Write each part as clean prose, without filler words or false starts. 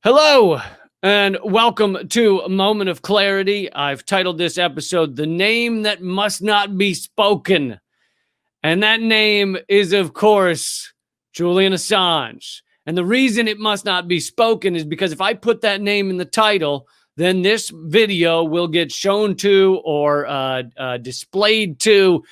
Hello, and welcome to a Moment of Clarity. I've titled this episode, The Name That Must Not Be Spoken. And that name is, of course, Julian Assange. And the reason it must not be spoken is because if I put that name in the title, then this video will get shown to or displayed to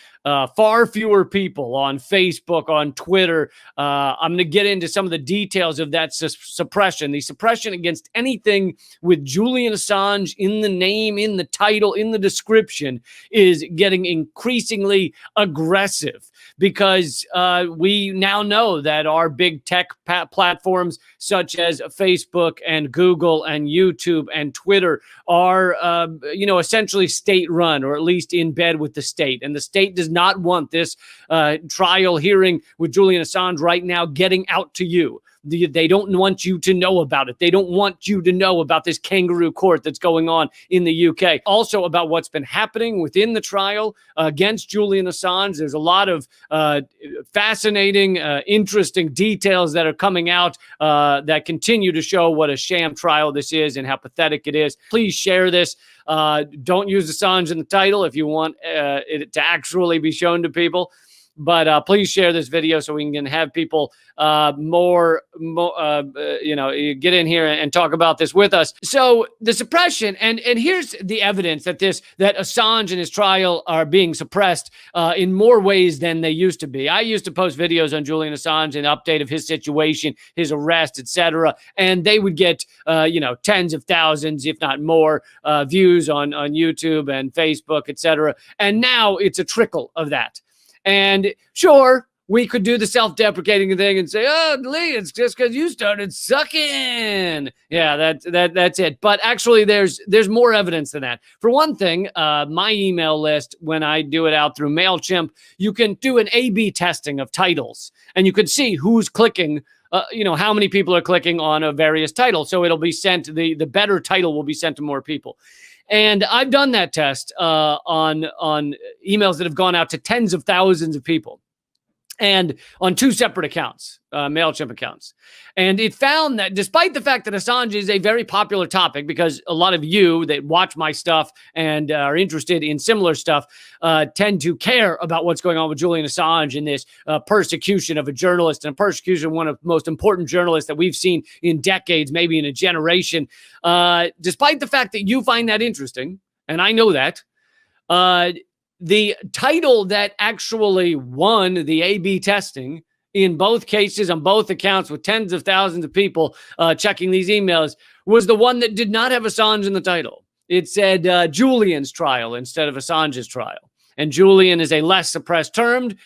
far fewer people on Facebook, on Twitter. I'm going to get into some of the details of that suppression. The suppression against anything with Julian Assange in the name, in the title, in the description is getting increasingly aggressive because we now know that our big tech platforms such as Facebook and Google and YouTube and Twitter are, essentially state-run, or at least in bed with the state. And the state does not want this trial hearing with Julian Assange right now getting out to you. They don't want you to know about it. They don't want you to know about this kangaroo court that's going on in the UK. Also about what's been happening within the trial against Julian Assange. There's a lot of fascinating, interesting details that are coming out that continue to show what a sham trial this is and how pathetic it is. Please share this. Don't use Assange in the title if you want it to actually be shown to people. But please share this video so we can have people get in here and talk about this with us. So the suppression, and here's the evidence that Assange and his trial are being suppressed in more ways than they used to be. I used to post videos on Julian Assange, an update of his situation, his arrest, etc., and they would get tens of thousands, if not more, views on YouTube and Facebook, etc. And now it's a trickle of that. And sure, we could do the self-deprecating thing and say, "Oh, Lee, it's just because you started sucking." Yeah, that's it. But actually, there's more evidence than that. For one thing, my email list, when I do it out through MailChimp, you can do an A/B testing of titles, and you can see who's clicking. How many people are clicking on a various title. So it'll be sent. The better title will be sent to more people. And I've done that test on emails that have gone out to tens of thousands of people, and on two separate accounts, MailChimp accounts. And it found that despite the fact that Assange is a very popular topic, because a lot of you that watch my stuff and are interested in similar stuff tend to care about what's going on with Julian Assange and this persecution of a journalist, and persecution of one of the most important journalists that we've seen in decades, maybe in a generation. Despite the fact that you find that interesting, and I know that, the title that actually won the A/B testing in both cases on both accounts with tens of thousands of people checking these emails was the one that did not have Assange in the title. It said Julian's trial instead of Assange's trial. And Julian is a less suppressed term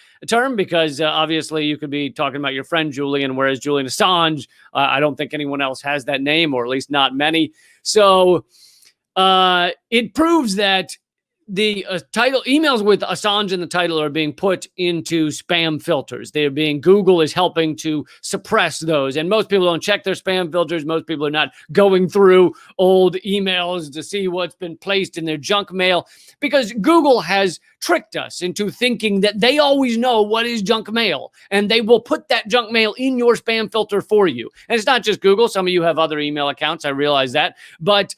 because obviously you could be talking about your friend Julian, whereas Julian Assange, I don't think anyone else has that name, or at least not many. So it proves that the title emails with Assange in the title are being put into spam filters. Google is helping to suppress those. And most people don't check their spam filters. Most people are not going through old emails to see what's been placed in their junk mail, because Google has tricked us into thinking that they always know what is junk mail, and they will put that junk mail in your spam filter for you. And it's not just Google. Some of you have other email accounts. I realize that. But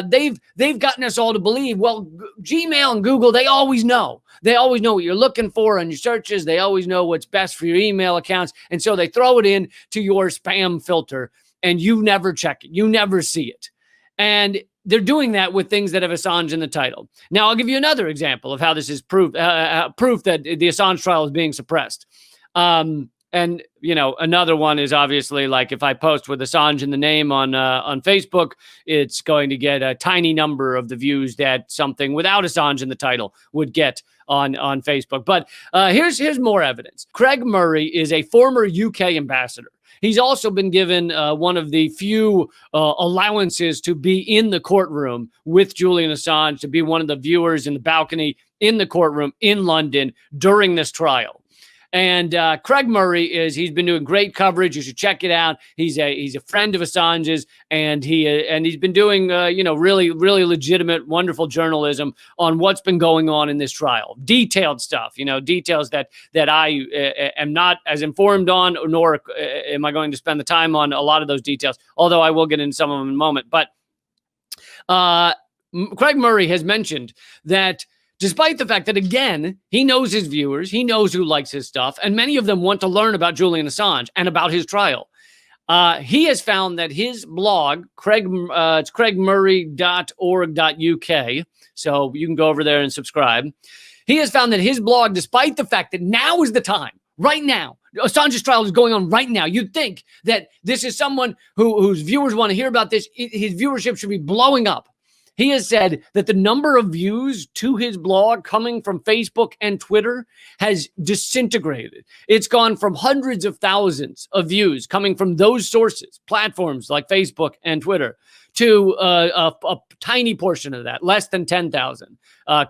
they've gotten us all to believe, well, Gmail and Google, they always know. They always know what you're looking for on your searches. They always know what's best for your email accounts. And so they throw it in to your spam filter, and you never check it. You never see it. And they're doing that with things that have Assange in the title. Now, I'll give you another example of how this is proof that the Assange trial is being suppressed. And, another one is obviously, like, if I post with Assange in the name on Facebook, it's going to get a tiny number of the views that something without Assange in the title would get on Facebook. But here's more evidence. Craig Murray is a former UK ambassador. He's also been given one of the few allowances to be in the courtroom with Julian Assange, to be one of the viewers in the balcony in the courtroom in London during this trial. And Craig Murray he's been doing great coverage. You should check it out. He's a friend of Assange's, and he's been doing really legitimate, wonderful journalism on what's been going on in this trial. Detailed stuff, details that I am not as informed on, nor am I going to spend the time on a lot of those details. Although I will get into some of them in a moment. But Craig Murray has mentioned that, despite the fact that, again, he knows his viewers, he knows who likes his stuff, and many of them want to learn about Julian Assange and about his trial. He has found that his blog, it's craigmurray.org.uk, so you can go over there and subscribe. He has found that his blog, despite the fact that now is the time, right now, Assange's trial is going on right now. You'd think that this is someone whose viewers want to hear about this. His viewership should be blowing up. He has said that the number of views to his blog coming from Facebook and Twitter has disintegrated. It's gone from hundreds of thousands of views coming from those sources, platforms like Facebook and Twitter, to a tiny portion of that, less than 10,000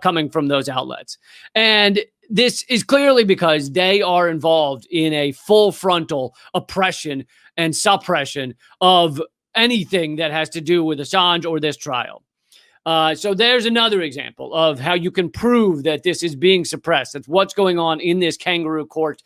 coming from those outlets. And this is clearly because they are involved in a full frontal oppression and suppression of anything that has to do with Assange or this trial. So there's another example of how you can prove that this is being suppressed. That's what's going on in this kangaroo court,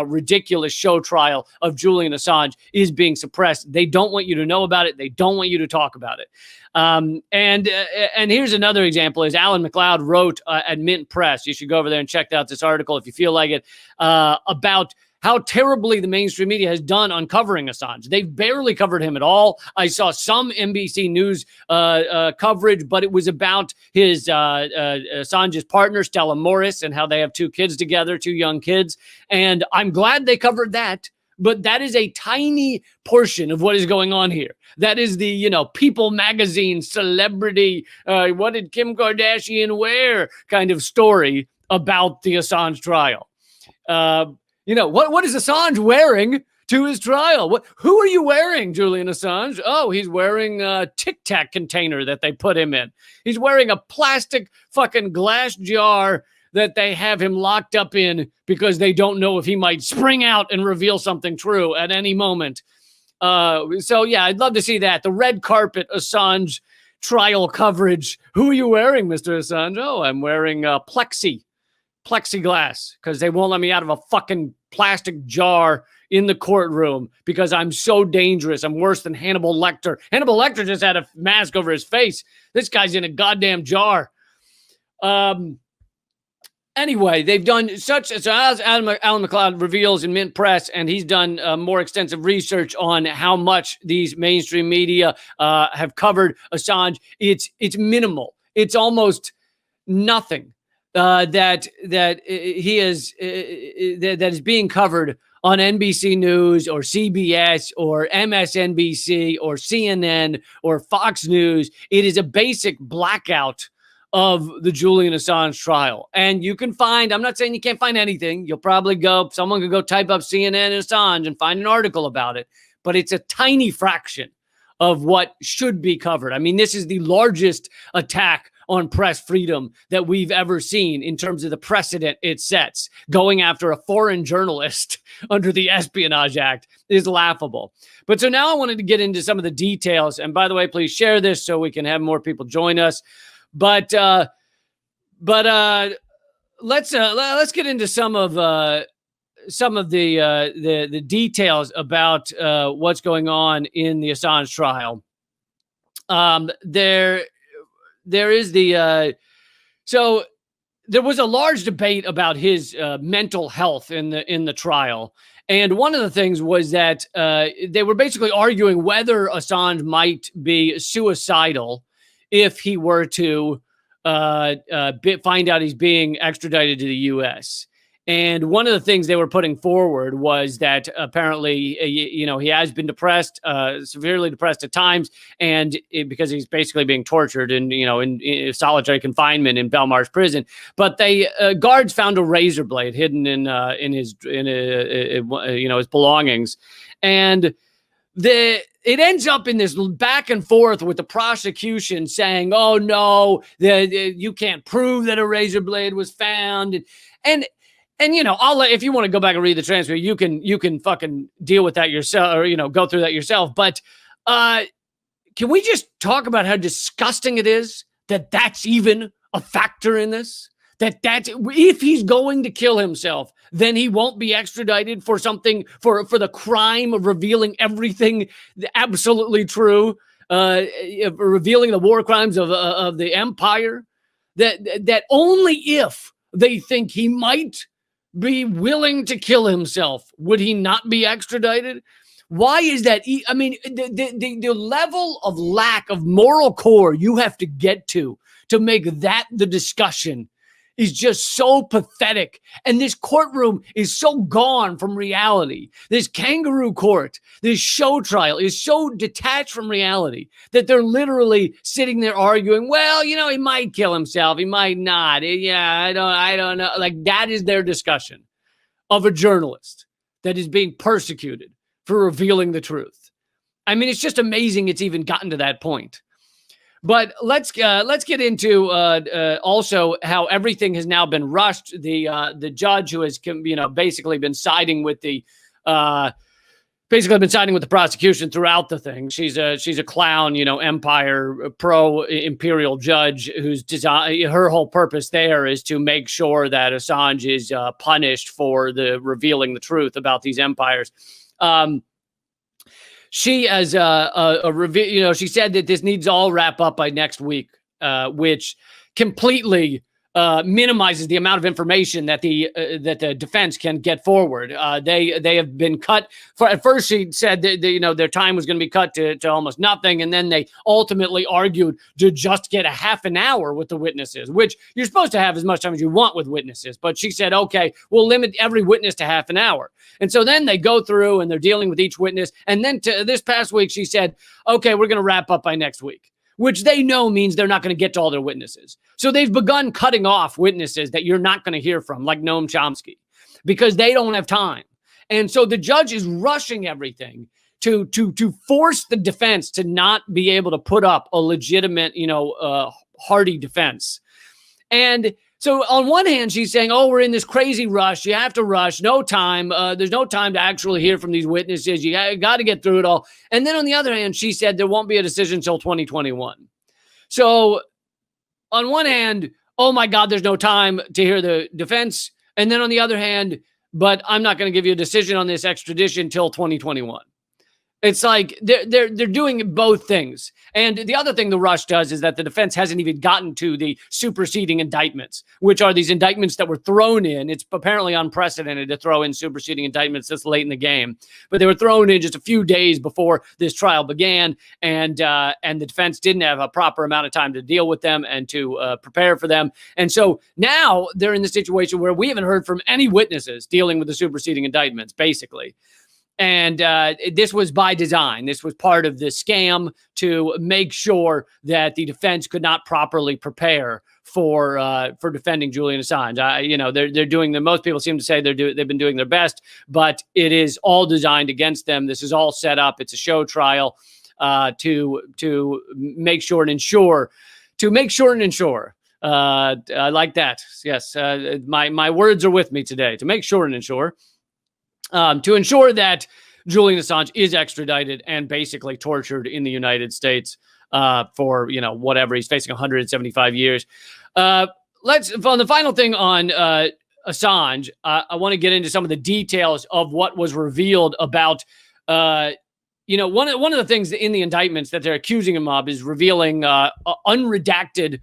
ridiculous show trial of Julian Assange is being suppressed. They don't want you to know about it. They don't want you to talk about it. And here's another example, is Alan McLeod wrote at Mint Press. You should go over there and check out this article if you feel like it, about how terribly the mainstream media has done on covering Assange. They've barely covered him at all. I saw some NBC News coverage, but it was about Assange's partner, Stella Morris, and how they have two kids together, two young kids. And I'm glad they covered that. But that is a tiny portion of what is going on here. That is the, People magazine celebrity, what did Kim Kardashian wear kind of story about the Assange trial. What is Assange wearing to his trial? Who are you wearing, Julian Assange? Oh, he's wearing a Tic Tac container that they put him in. He's wearing a plastic fucking glass jar that they have him locked up in because they don't know if he might spring out and reveal something true at any moment. So, yeah, I'd love to see that. The red carpet Assange trial coverage. Who are you wearing, Mr. Assange? Oh, I'm wearing plexiglass because they won't let me out of a fucking plastic jar in the courtroom because I'm so dangerous. I'm worse than Hannibal Lecter. Hannibal Lecter just had a mask over his face. This guy's in a goddamn jar. Anyway, they've done such, so as Alan McLeod reveals in Mint Press, and he's done more extensive research on how much these mainstream media have covered Assange. It's minimal. It's almost nothing that is being covered on NBC News or CBS or MSNBC or CNN or Fox News. It is a basic blackout of the Julian Assange trial. And you can find, I'm not saying you can't find anything. You'll probably someone could go type up CNN and Assange and find an article about it, but it's a tiny fraction of what should be covered. I mean, this is the largest attack on press freedom that we've ever seen in terms of the precedent it sets. Going after a foreign journalist under the Espionage Act is laughable. But so now I wanted to get into some of the details. And by the way, please share this so we can have more people join us. But let's get into some of the details about what's going on in the Assange trial. There is so there was a large debate about his mental health in the trial. And one of the things was that they were basically arguing whether Assange might be suicidal if he were to find out he's being extradited to the U.S. And one of the things they were putting forward was that apparently, he has been depressed, severely depressed at times, and because he's basically being tortured and, in solitary confinement in Belmarsh prison. But guards found a razor blade hidden in his belongings, and it ends up in this back and forth with the prosecution saying, "Oh no, you can't prove that a razor blade was found," and And, I'll let, if you want to go back and read the transcript, you can fucking deal with that yourself, or, go through that yourself. But can we just talk about how disgusting it is that that's even a factor in this? That if he's going to kill himself, then he won't be extradited for something, for the crime of revealing everything absolutely true, revealing the war crimes of the empire. That only if they think he might be willing to kill himself would he not be extradited. Why is that? I mean, the level of lack of moral core you have to get to make that the discussion is just so pathetic. And this courtroom is so gone from reality. This kangaroo court, this show trial is so detached from reality that they're literally sitting there arguing, well, he might kill himself. He might not. Yeah, I don't know. Like, that is their discussion of a journalist that is being persecuted for revealing the truth. I mean, it's just amazing it's even gotten to that point. But let's get into also how everything has now been rushed. The judge who has basically been siding with the prosecution throughout the thing. She's a clown, empire pro-imperial judge whose her whole purpose there is to make sure that Assange is punished for revealing the truth about these empires. She has a review. She said that this needs to all wrap up by next week, which completely minimizes the amount of information that the defense can get forward. They have been cut. At first, she said that their time was going to be cut to almost nothing, and then they ultimately argued to just get a half an hour with the witnesses, which you're supposed to have as much time as you want with witnesses. But she said, okay, we'll limit every witness to half an hour. And so then they go through and they're dealing with each witness. And then this past week, she said, okay, we're going to wrap up by next week, which they know means they're not going to get to all their witnesses. So they've begun cutting off witnesses that you're not going to hear from, like Noam Chomsky, because they don't have time. And so the judge is rushing everything to force the defense to not be able to put up a legitimate, hearty defense. And so on one hand, she's saying, oh, we're in this crazy rush. You have to rush. No time. There's no time to actually hear from these witnesses. You got to get through it all. And then on the other hand, she said there won't be a decision until 2021. So on one hand, oh my God, there's no time to hear the defense. And then on the other hand, but I'm not going to give you a decision on this extradition until 2021. It's like they're doing both things. And the other thing the rush does is that the defense hasn't even gotten to the superseding indictments, which are these indictments that were thrown in. It's apparently unprecedented to throw in superseding indictments this late in the game, but they were thrown in just a few days before this trial began, and the defense didn't have a proper amount of time to deal with them and to prepare for them. And so now they're in the situation where we haven't heard from any witnesses dealing with the superseding indictments, basically. And this was by design. This was part of the scam to make sure that the defense could not properly prepare for defending Julian Assange. They're doing the. Most people seem to say they've been doing their best, but it is all designed against them. This is all set up. It's a show trial to make sure and ensure. I like that. Yes, my words are with me today. To make sure and ensure. To ensure that Julian Assange is extradited and basically tortured in the United States for, whatever. He's facing 175 years. On the final thing on Assange, I want to get into some of the details of what was revealed about, one of the things in the indictments that they're accusing him of is revealing unredacted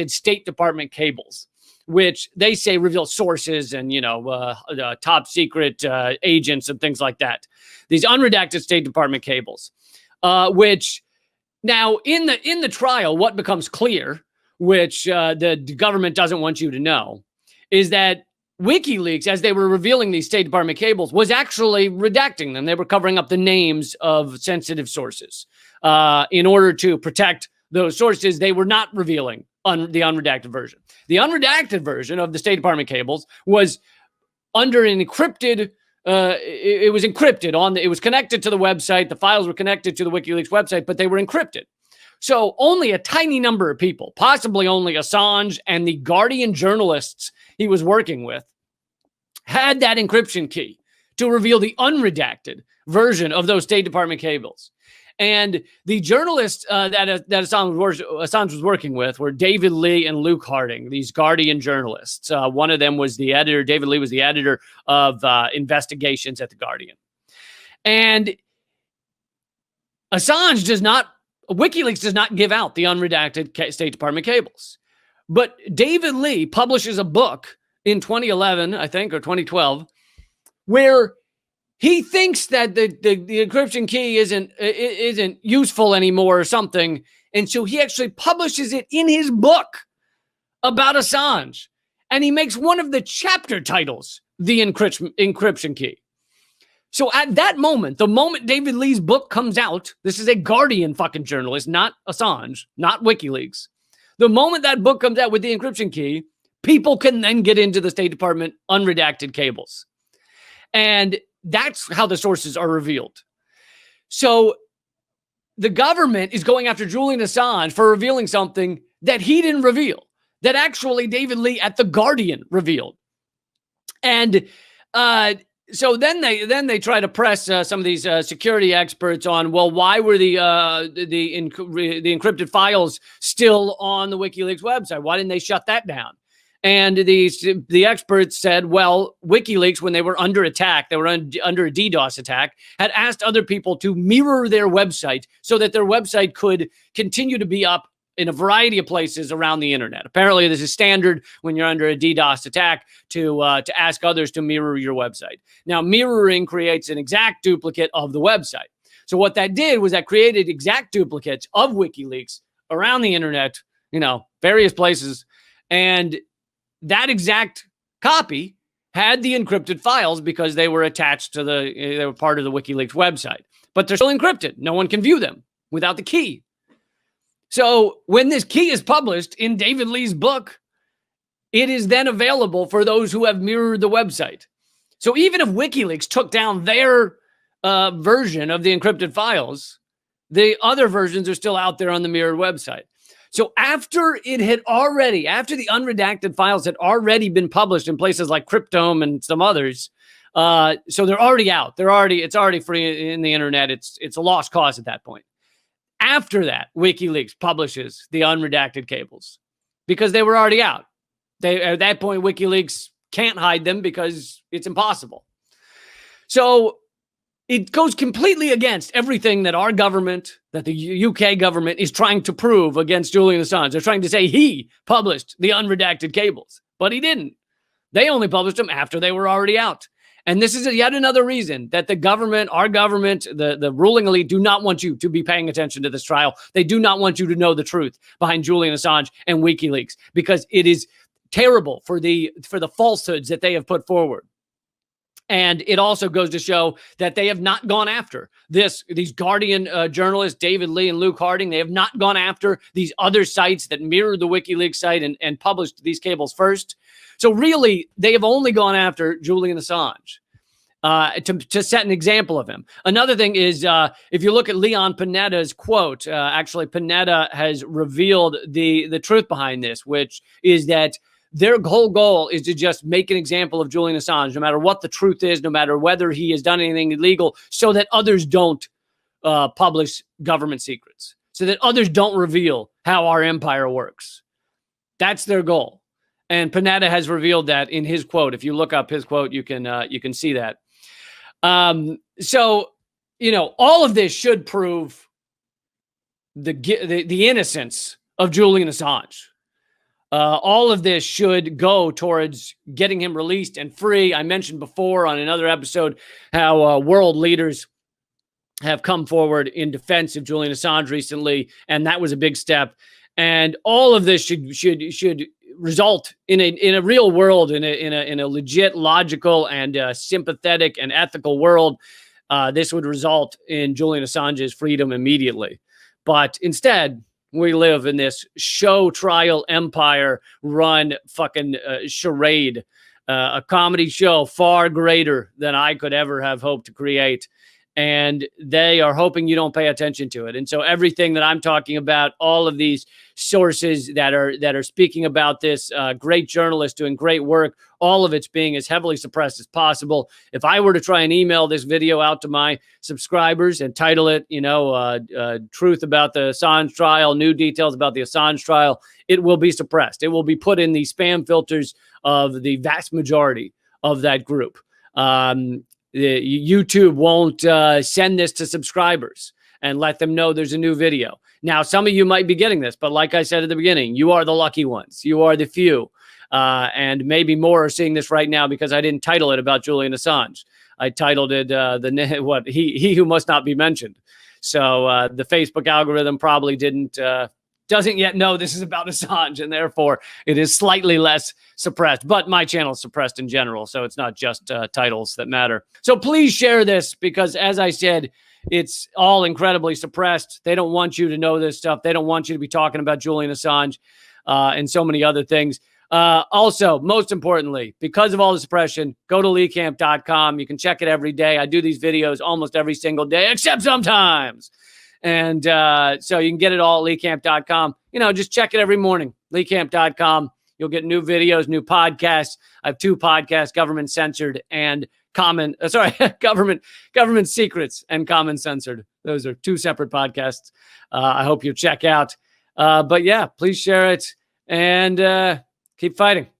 State Department cables, which they say reveal sources and, top secret agents and things like that. These unredacted State Department cables, which now in the trial, what becomes clear, which the government doesn't want you to know, is that WikiLeaks, as they were revealing these State Department cables, was actually redacting them. They were covering up the names of sensitive sources. In order to protect those sources, they were not revealing the unredacted version. The unredacted version of the State Department cables was under an encrypted. It was encrypted it was connected to the website. The files were connected to the WikiLeaks website, but they were encrypted. So only a tiny number of people, possibly only Assange and the Guardian journalists he was working with, had that encryption key to reveal the unredacted version of those State Department cables. And the journalists that Assange was working with were David Lee and Luke Harding, these Guardian journalists. One of them was the editor. David Lee was the editor of investigations at the Guardian. And WikiLeaks does not give out the unredacted State Department cables. But David Lee publishes a book in 2011, I think, or 2012, where he thinks that the encryption key isn't useful anymore or something. And so he actually publishes it in his book about Assange. And he makes one of the chapter titles the encryption key. So at that moment, the moment David Lee's book comes out, this is a Guardian fucking journalist, not Assange, not WikiLeaks. The moment that book comes out with the encryption key, people can then get into the State Department unredacted cables. And that's how the sources are revealed. So the government is going after Julian Assange for revealing something that he didn't reveal, that actually David Lee at The Guardian revealed. And so then they try to press some of these security experts on, well, why were the encrypted files still on the WikiLeaks website? Why didn't they shut that down? And the experts said, well, WikiLeaks, when they were under attack, they were under a DDoS attack, had asked other people to mirror their website so that their website could continue to be up in a variety of places around the internet. Apparently, this is standard when you're under a DDoS attack to ask others to mirror your website. Now, mirroring creates an exact duplicate of the website. So what that did was that created exact duplicates of WikiLeaks around the internet, various places, and that exact copy had the encrypted files because they were attached to they were part of the WikiLeaks website, but they're still encrypted. No one can view them without the key. So when this key is published in David Lee's book, it is then available for those who have mirrored the website. So even if WikiLeaks took down their version of the encrypted files, the other versions are still out there on the mirrored website. So after the unredacted files had already been published in places like Cryptome and some others, so they're already out. It's already free in the internet. It's a lost cause at that point. After that, WikiLeaks publishes the unredacted cables because they were already out. At that point, WikiLeaks can't hide them because it's impossible. So it goes completely against everything that our government, that the UK government is trying to prove against Julian Assange. They're trying to say he published the unredacted cables, but he didn't. They only published them after they were already out. And this is yet another reason that the government, our government, the ruling elite do not want you to be paying attention to this trial. They do not want you to know the truth behind Julian Assange and WikiLeaks because it is terrible for the falsehoods that they have put forward. And it also goes to show that they have not gone after these Guardian journalists, David Lee and Luke Harding. They have not gone after these other sites that mirror the WikiLeaks site and published these cables first. So really, they have only gone after Julian Assange to set an example of him. Another thing is, if you look at Leon Panetta's quote, actually Panetta has revealed the truth behind this, which is that their whole goal is to just make an example of Julian Assange, no matter what the truth is, no matter whether he has done anything illegal, so that others don't publish government secrets, so that others don't reveal how our empire works. That's their goal. And Panetta has revealed that in his quote. If you look up his quote, you can see that. So, all of this should prove the innocence of Julian Assange. All of this should go towards getting him released and free. I mentioned before on another episode how world leaders have come forward in defense of Julian Assange recently, and that was a big step. And all of this should result in a real world, in a legit, logical, and sympathetic and ethical world. This would result in Julian Assange's freedom immediately. But instead, we live in this show trial empire run fucking charade, a comedy show far greater than I could ever have hoped to create. and they are hoping you don't pay attention to it. And so everything that I'm talking about, all of these sources that are speaking about this, great journalists doing great work, all of it's being as heavily suppressed as possible. If I were to try and email this video out to my subscribers and title it, truth about the Assange trial, new details about the Assange trial, it will be suppressed. It will be put in the spam filters of the vast majority of that group. YouTube won't send this to subscribers and let them know there's a new video. Now, some of you might be getting this, but like I said at the beginning, you are the lucky ones. You are the few. And maybe more are seeing this right now because I didn't title it about Julian Assange. I titled it he who must not be mentioned. So the Facebook algorithm probably doesn't yet know this is about Assange, and therefore it is slightly less suppressed. But my channel is suppressed in general, so it's not just titles that matter. So please share this because, as I said, it's all incredibly suppressed. They don't want you to know this stuff. They don't want you to be talking about Julian Assange and so many other things. Also, most importantly, because of all the suppression, go to leecamp.com. You can check it every day. I do these videos almost every single day, except sometimes. And so you can get it all at leecamp.com. Just check it every morning, leecamp.com. You'll get new videos, new podcasts. I have 2 podcasts, Government Censored and Government Secrets and Common Censored. Those are 2 separate podcasts. I hope you check out. But yeah, please share it and keep fighting.